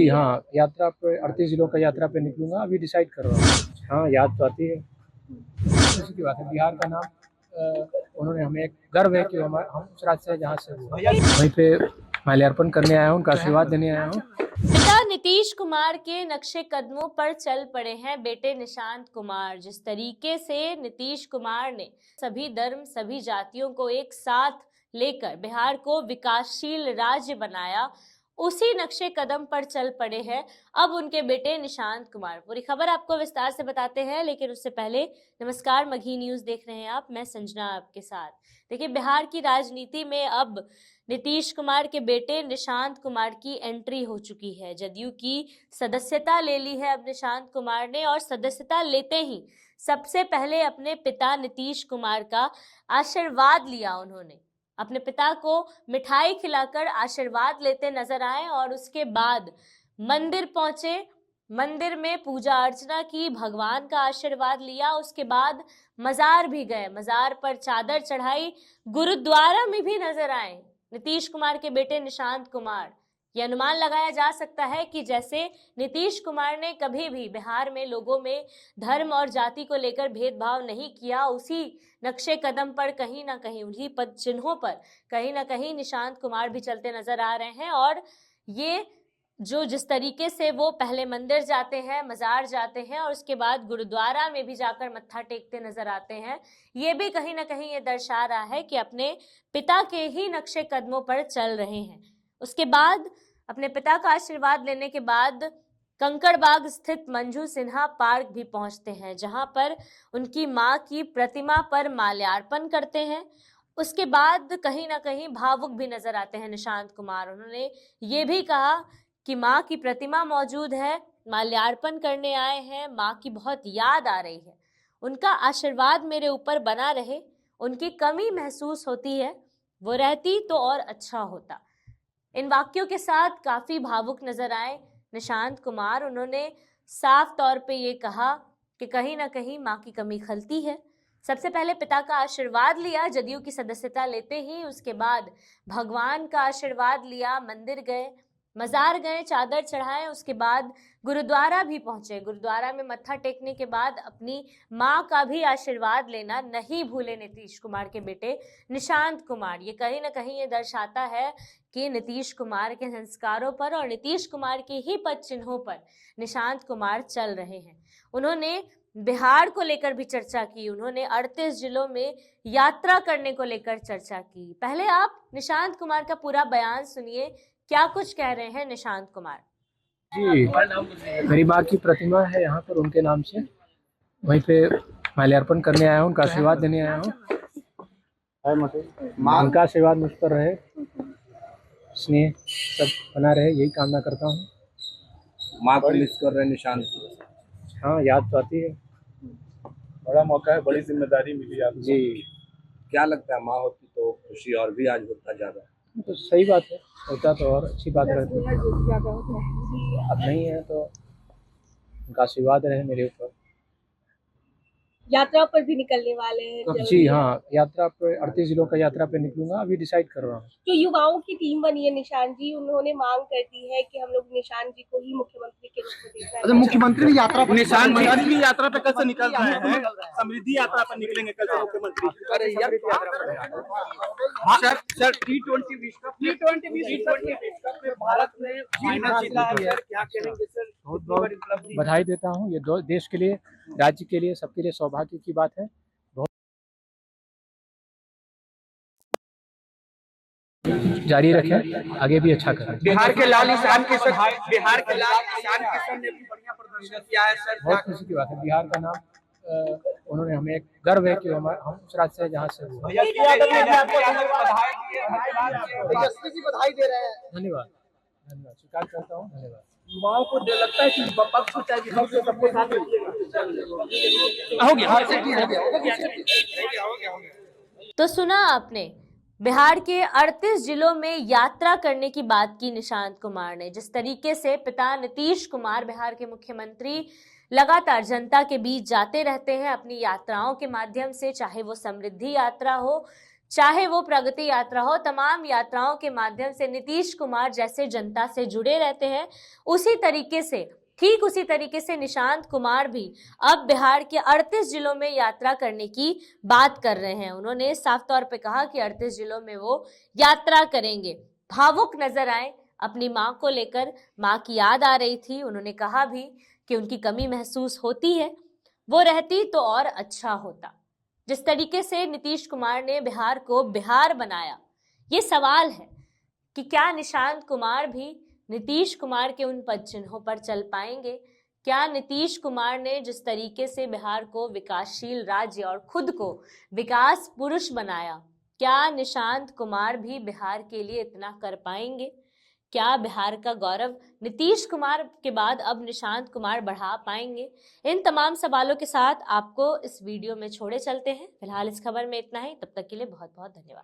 जी हाँ, यात्रा पे 38 जिलों का यात्रा पे निकलूंगा, अभी डिसाइड कर रहा हूँ। हाँ, याद तो आती है। खुशी की बात है, बिहार का नाम उन्होंने हमें एक गर्व है कि हम उस राज्य से जहाँ से वहीं पे माल्यार्पण करने आया हूँ, उनका आशीर्वाद देने आया हूँ। पिता नीतीश कुमार के नक्शे कदमों पर चल पड़े हैं बेटे निशांत कुमार। जिस तरीके से नीतीश कुमार ने सभी धर्म सभी जातियों को एक साथ लेकर बिहार को विकासशील राज्य बनाया, उसी नक्शे कदम पर चल पड़े हैं अब उनके बेटे निशांत कुमार। पूरी खबर आपको विस्तार से बताते हैं, लेकिन उससे पहले नमस्कार, मघी न्यूज देख रहे हैं आप, मैं संजना आपके साथ। देखिए, बिहार की राजनीति में अब नीतीश कुमार के बेटे निशांत कुमार की एंट्री हो चुकी है। जदयू की सदस्यता ले ली है अब निशांत कुमार ने, और सदस्यता लेते ही सबसे पहले अपने पिता नीतीश कुमार का आशीर्वाद लिया। उन्होंने अपने पिता को मिठाई खिलाकर आशीर्वाद लेते नजर आए और उसके बाद मंदिर पहुंचे, मंदिर में पूजा अर्चना की, भगवान का आशीर्वाद लिया। उसके बाद मजार भी गए, मजार पर चादर चढ़ाई, गुरुद्वारा में भी नजर आए नीतीश कुमार के बेटे निशांत कुमार। ये अनुमान लगाया जा सकता है कि जैसे नीतीश कुमार ने कभी भी बिहार में लोगों में धर्म और जाति को लेकर भेदभाव नहीं किया, उसी नक्शे कदम पर कहीं ना कहीं, उन्हीं पद चिन्हों पर कहीं ना कहीं निशांत कुमार भी चलते नजर आ रहे हैं। और ये जिस तरीके से वो पहले मंदिर जाते हैं, मजार जाते हैं और उसके बाद गुरुद्वारा में भी जाकर मत्था टेकते नजर आते हैं, ये भी कहीं ना कहीं ये दर्शा रहा है कि अपने पिता के ही नक्शे कदमों पर चल रहे हैं। उसके बाद अपने पिता का आशीर्वाद लेने के बाद कंकड़बाग स्थित मंजू सिन्हा पार्क भी पहुंचते हैं, जहां पर उनकी मां की प्रतिमा पर माल्यार्पण करते हैं। उसके बाद कहीं ना कहीं भावुक भी नजर आते हैं निशांत कुमार। उन्होंने ये भी कहा कि मां की प्रतिमा मौजूद है, माल्यार्पण करने आए हैं, मां की बहुत याद आ रही है, उनका आशीर्वाद मेरे ऊपर बना रहे, उनकी कमी महसूस होती है, वो रहती तो और अच्छा होता। इन वाक्यों के साथ काफी भावुक नजर आए निशांत कुमार। उन्होंने साफ तौर पे ये कहा कि कहीं ना कहीं मां की कमी खलती है। सबसे पहले पिता का आशीर्वाद लिया, जदयू की सदस्यता लेते ही उसके बाद भगवान का आशीर्वाद लिया, मंदिर गए, मजार गए, चादर चढ़ाए, उसके बाद गुरुद्वारा भी पहुंचे। गुरुद्वारा में मत्था टेकने के बाद अपनी मां का भी आशीर्वाद लेना नहीं भूले नीतीश कुमार के बेटे निशांत कुमार। ये कहीं ना कहीं ये दर्शाता है कि नीतीश कुमार के संस्कारों पर और नीतीश कुमार के ही पद चिन्हों पर निशांत कुमार चल रहे हैं। उन्होंने बिहार को लेकर भी चर्चा की, उन्होंने 38 जिलों में यात्रा करने को लेकर चर्चा की। पहले आप निशांत कुमार का पूरा बयान सुनिए, क्या कुछ कह रहे हैं निशांत कुमार। जी, मेरी माँ की प्रतिमा है यहाँ पर, उनके नाम से वहीं पे माल्यार्पण करने आया हूँ, उनका आशीर्वाद देने आया हूँ। उनका आशीर्वाद मुझ पर रहे, स्नेह सब बना रहे, यही कामना करता हूँ। माँ को मिस कर रहे निशांत। हाँ, याद तो आती है। बड़ा मौका है, बड़ी जिम्मेदारी मिली आपको। जी, क्या लगता है माँ होती तो खुशी और भी आज होता ज्यादा? तो सही बात है, होता तो और अच्छी बात रहती। अब नहीं है तो उनका आशीर्वाद रहे मेरे ऊपर। यात्रा पर भी निकलने वाले हैं जी हाँ, यात्रा पे 38 जिलों का यात्रा पे निकलूंगा, अभी डिसाइड कर रहा हूँ। जो युवाओं की टीम बनी है निशान जी, उन्होंने मांग कर दी है कि हम लोग निशान जी को ही मुख्यमंत्री के रूप में देख रहे हैं। मुख्यमंत्री भी यात्रा पर, निशान जी यात्रा पे कल से निकल रहे हैं, समृद्धि यात्रा पर निकलेंगे कल से मुख्यमंत्री। अरे यार, सर T20 विश्व कप में भारत ने फाइनल जीता है, क्या कहेंगे सर? बहुत बहुत बधाई देता हूँ। ये देश के लिए, राज्य के लिए, सबके लिए सौभाग्य की बात है। बहुत जारी रखें, आगे भी अच्छा करें। बिहार के लाल निशान किशन ने भी बढ़िया प्रदर्शन किया है सर। बहुत खुशी की बात है, बिहार का नाम उन्होंने हमें एक गर्व है कि हम उस राज्य से जहाँ से बधाई दे रहे हैं। धन्यवाद, धन्यवाद, स्वीकार करता हूँ, धन्यवाद। युवाओं को लगता है कि पक्ष होता है कि सबके साथ हो गया। तो सुना आपने, बिहार के 38 जिलों में यात्रा करने की बात की निशांत कुमार ने। जिस तरीके से पिता नीतीश कुमार, बिहार के मुख्यमंत्री, लगातार जनता के बीच जाते रहते हैं अपनी यात्राओं के माध्यम से, चाहे वो समृद्धि यात्रा हो, चाहे वो प्रगति यात्रा हो, तमाम यात्राओं के माध्यम से नीतीश कुमार जैसे जनता से जुड़े रहते हैं, ठीक उसी तरीके से निशांत कुमार भी अब बिहार के 38 जिलों में यात्रा करने की बात कर रहे हैं। उन्होंने साफ तौर पे कहा कि 38 जिलों में वो यात्रा करेंगे। भावुक नजर आए अपनी मां को लेकर, मां की याद आ रही थी। उन्होंने कहा भी कि उनकी कमी महसूस होती है, वो रहती तो और अच्छा होता। जिस तरीके से नीतीश कुमार ने बिहार को बिहार बनाया, ये सवाल है कि क्या निशांत कुमार भी नीतीश कुमार के उन पद चिन्हों पर चल पाएंगे? क्या नीतीश कुमार ने जिस तरीके से बिहार को विकासशील राज्य और खुद को विकास पुरुष बनाया, क्या निशांत कुमार भी बिहार के लिए इतना कर पाएंगे? क्या बिहार का गौरव नीतीश कुमार के बाद अब निशांत कुमार बढ़ा पाएंगे? इन तमाम सवालों के साथ आपको इस वीडियो में छोड़े चलते हैं। फिलहाल इस खबर में इतना ही। तब तक के लिए बहुत बहुत धन्यवाद।